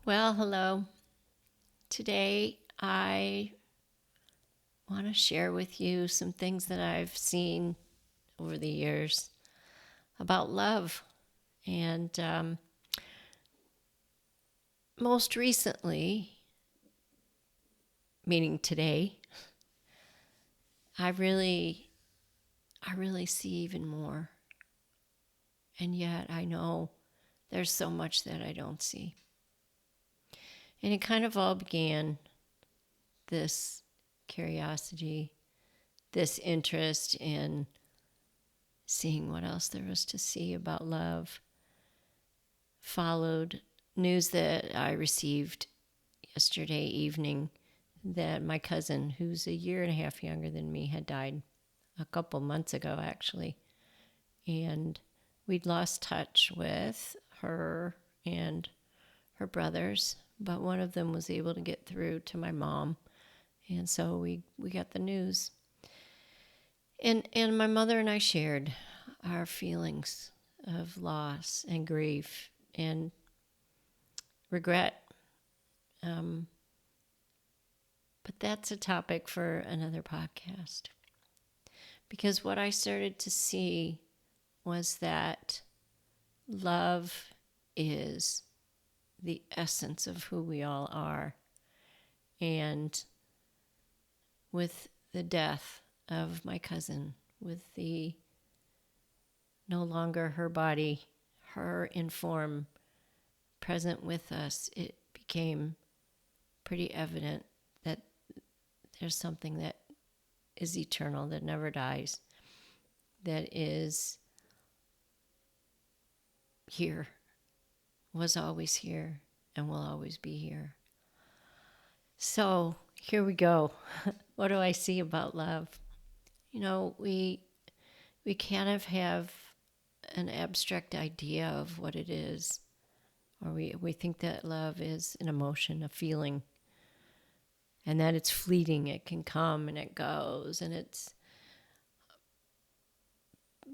Well, hello. Today I want to share with you some things that I've seen over the years about love. And most recently, meaning today, I really, I really see even more. And yet I know there's so much that I don't see. And it kind of all began this curiosity, this interest in seeing what else there was to see about love, followed news that I received yesterday evening that my cousin, who's a year and a half younger than me, had died a couple months ago, actually. And we'd lost touch with her and her brothers, but one of them was able to get through to my mom. And so we got the news. And my mother and I shared our feelings of loss and grief and regret. Um, but that's a topic for another podcast. Because what I started to see was that love is the essence of who we all are. And with the death of my cousin, with the no longer her body, her in form present with us, it became pretty evident that there's something that is eternal, that never dies, that is here, was always here, and will always be here. So here we go. What do I see about love? You know, we kind of have an abstract idea of what it is, or we think that love is an emotion, a feeling, and that it's fleeting. It can come and it goes, and it's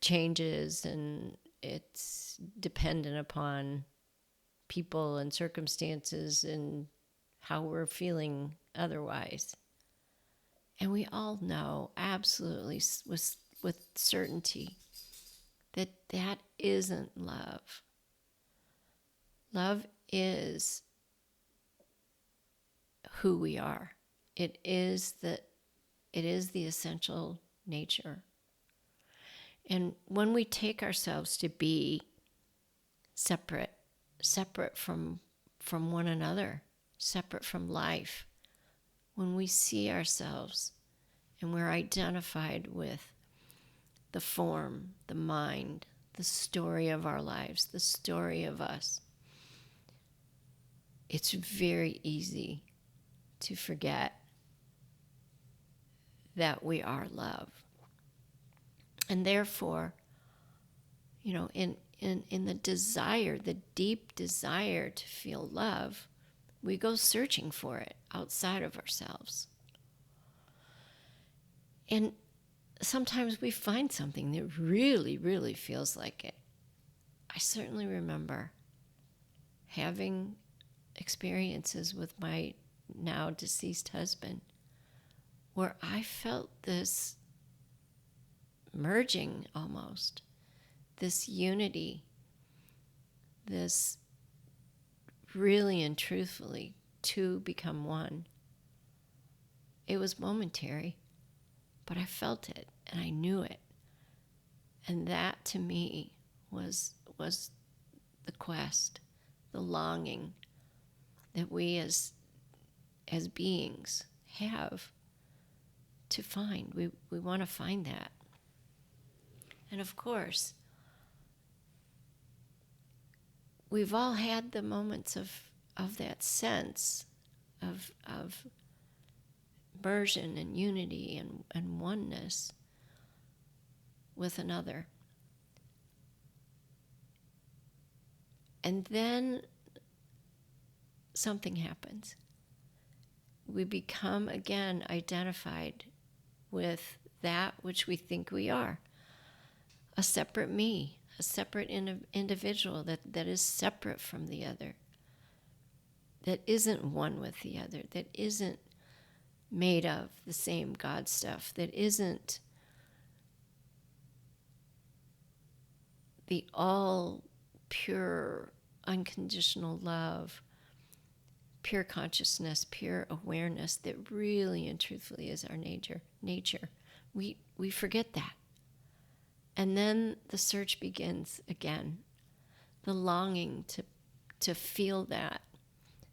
changes, and it's dependent upon people and circumstances and how we're feeling otherwise. And we all know absolutely with certainty that that isn't love. Love is who we are. It is the essential nature. And when we take ourselves to be separate, separate from one another, separate from life, when we see ourselves and we're identified with the form, the mind, the story of our lives, the story of us, it's very easy to forget that we are love. And therefore, in the desire, the deep desire to feel love, we go searching for it outside of ourselves. And sometimes we find something that really, really feels like it. I certainly remember having experiences with my now deceased husband where I felt this merging almost, this unity, this really and truthfully two become one. It was momentary, but I felt it and I knew it. And that to me was the quest, the longing that we as beings have to find. We want to find that. And of course, we've all had the moments of that sense of immersion and unity and oneness with another. And then something happens. We become again identified with that which we think we are, a separate me, a separate individual that is separate from the other, that isn't one with the other, that isn't made of the same God stuff, that isn't the all pure, unconditional love, pure consciousness, pure awareness that really and truthfully is our nature. We forget that. And then the search begins again, the longing to feel that.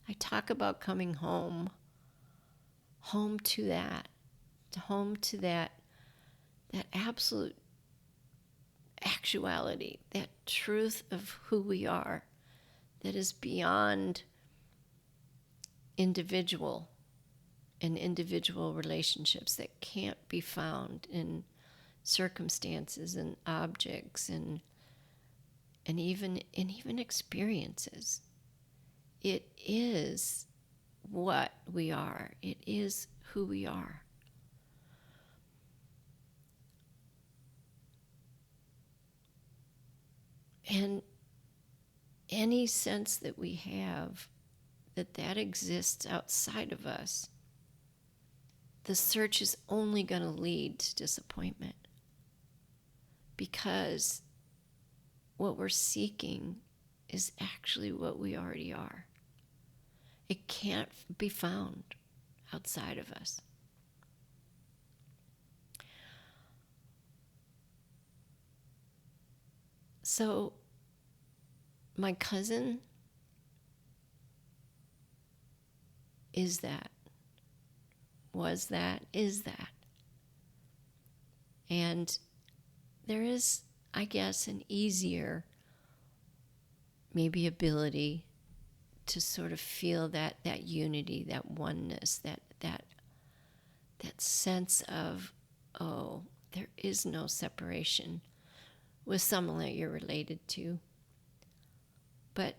I talk about coming home to that, that absolute actuality, that truth of who we are, that is beyond individual and individual relationships, that can't be found in circumstances and objects and even experiences. It is what we are. It is who we are. And any sense that we have that exists outside of us, the search is only going to lead to disappointment, because what we're seeking is actually what we already are. It can't be found outside of us. So, my cousin is that, was that, is that. And there is, I guess, an easier maybe ability to sort of feel that unity, that oneness, that sense of, oh, there is no separation with someone that you're related to. But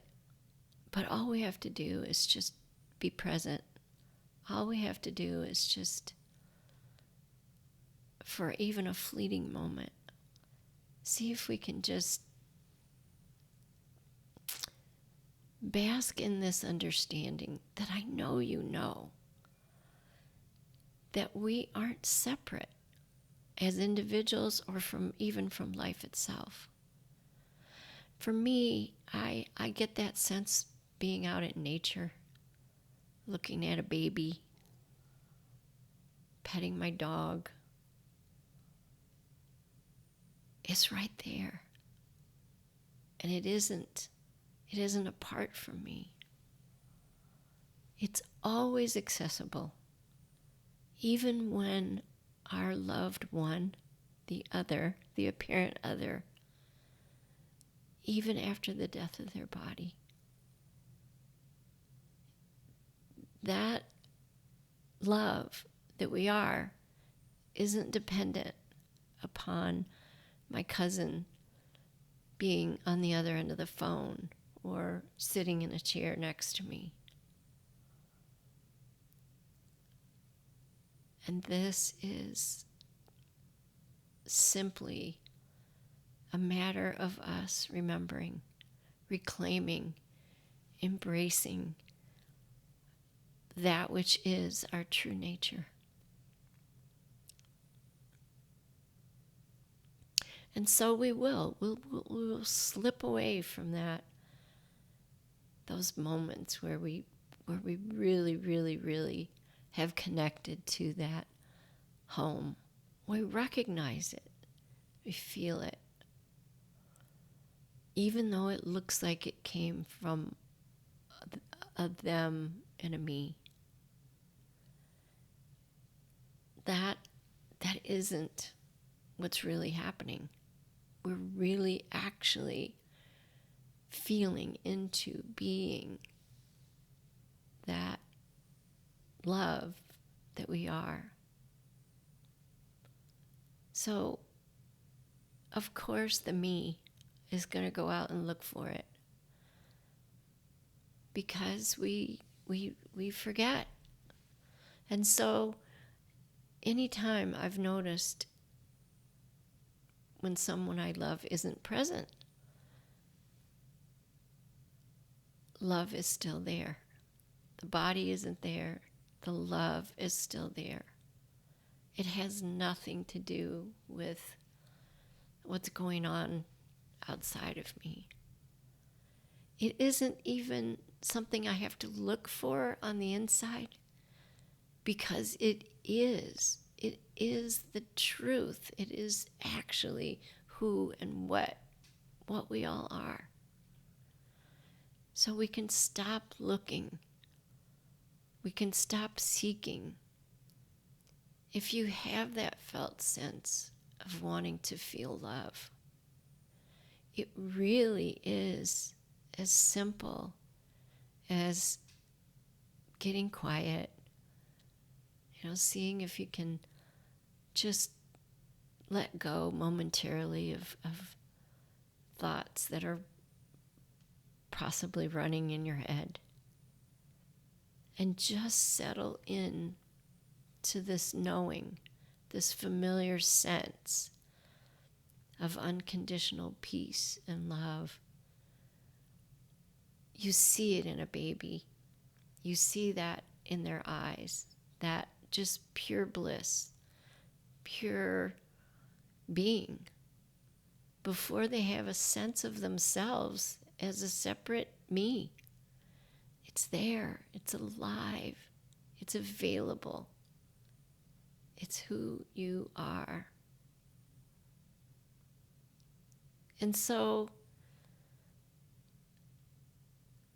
all we have to do is just be present. All we have to do is just, for even a fleeting moment, see if we can just bask in this understanding that I know you know, that we aren't separate as individuals or even from life itself. For me, I get that sense being out in nature, looking at a baby, petting my dog. It's right there. And it isn't apart from me. It's always accessible, even when our loved one, the other, the apparent other, even after the death of their body. That love that we are isn't dependent upon my cousin being on the other end of the phone or sitting in a chair next to me. And this is simply a matter of us remembering, reclaiming, embracing that which is our true nature. And so we'll slip away from those moments where we really, really, really have connected to that home. We recognize it. We feel it. Even though it looks like it came from a them and a me. That isn't what's really happening. We're really actually feeling into being that love that we are. So, of course, the me is going to go out and look for it, because we forget. And so, anytime I've noticed when someone I love isn't present, love is still there. The body isn't there. The love is still there. It has nothing to do with what's going on outside of me. It isn't even something I have to look for on the inside, because it is. It is the truth. It is actually who and what we all are. So we can stop looking. We can stop seeking. If you have that felt sense of wanting to feel love, it really is as simple as getting quiet, seeing if you can just let go momentarily of thoughts that are possibly running in your head, and just settle in to this knowing, this familiar sense of unconditional peace and love. You see it in a baby. You see that in their eyes, that just pure bliss, pure being, before they have a sense of themselves as a separate me. It's there. It's alive. It's available. It's who you are. And so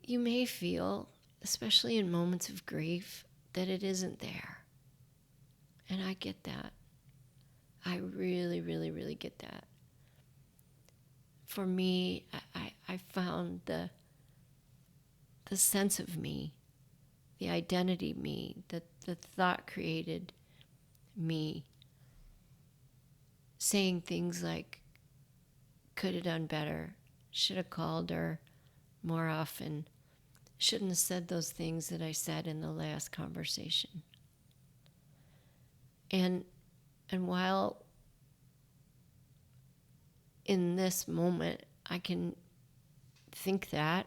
you may feel, especially in moments of grief, that it isn't there. And I get that. I really, really, really get that. For me, I found the sense of me, the identity me, the thought created me, saying things like, could have done better, should have called her more often, shouldn't have said those things that I said in the last conversation. And while in this moment I can think that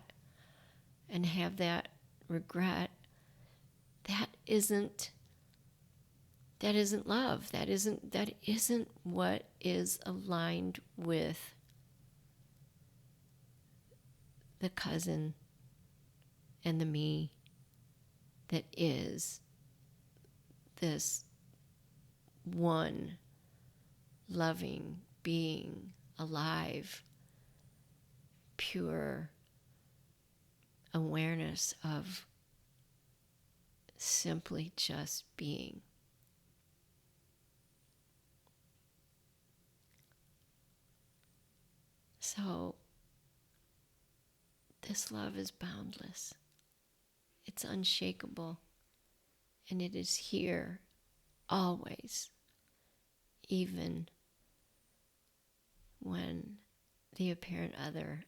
and have that regret, that isn't love. That isn't what is aligned with the cousin and the me that is this one loving being, alive, pure awareness of simply just being. So this love is boundless. It's unshakable. And it is here always, even when the apparent other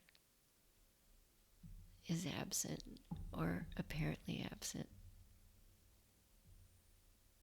is absent or apparently absent.